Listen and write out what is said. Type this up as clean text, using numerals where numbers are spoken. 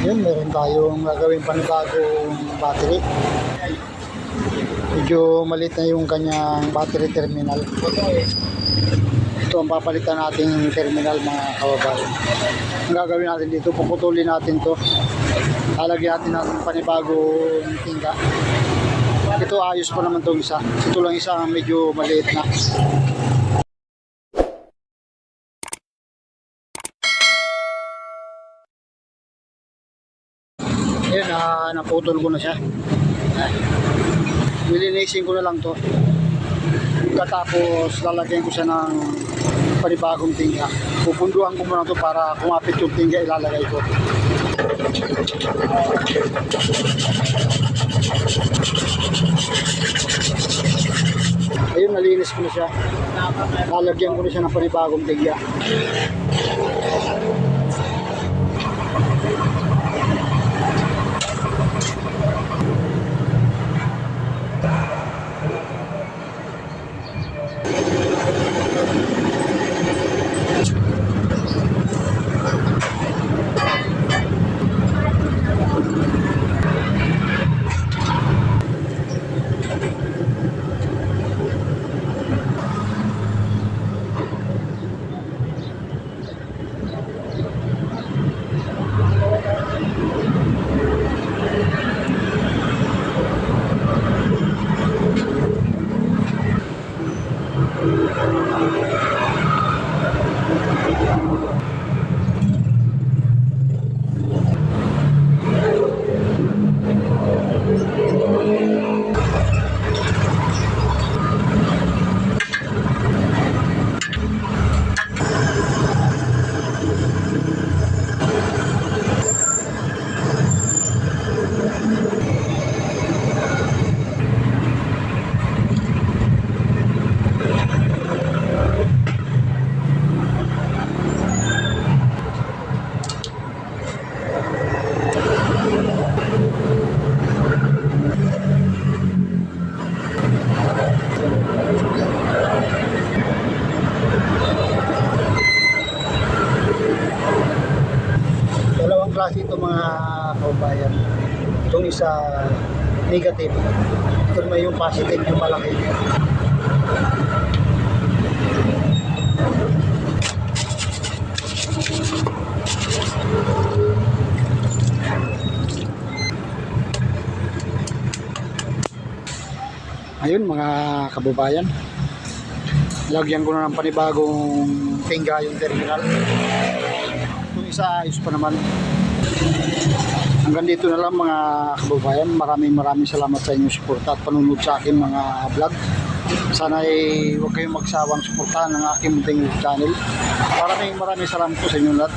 Yun, meron tayong gagawin panibagong battery. Medyo maliit na yung kanyang battery terminal. Ito ang papalitan nating terminal, mga kababayan. Ang gagawin natin dito, puputulin natin to. Lalagyan natin panibagong tingga. Ito ayos pa naman itong isa. Ito lang isa ang medyo maliit na. Ayan, naputol ko na siya. Nilinisin ko na lang to. Tapos lalagyan ko siya ng panibagong tingga. Pupunduhan ko muna to para kumapit yung tingga, ilalagay ko. Ayun, nalinis ko na siya. Lalagyan ko na siya ng panibagong tingga. Klase ito, mga kababayan. Itong isa negative, ito naman yung positive, yung malaki. Ayun, mga kababayan, lagyan ko na ng panibagong tingga yung terminal. Itong isa ayos pa naman. Hanggang dito na lang, mga kababayan. Maraming salamat sa inyong suporta at panunod sa aking mga vlog. Sana ay huwag kayong magsawang suportahan ng aking munting channel. Maraming salamat po sa inyong lahat.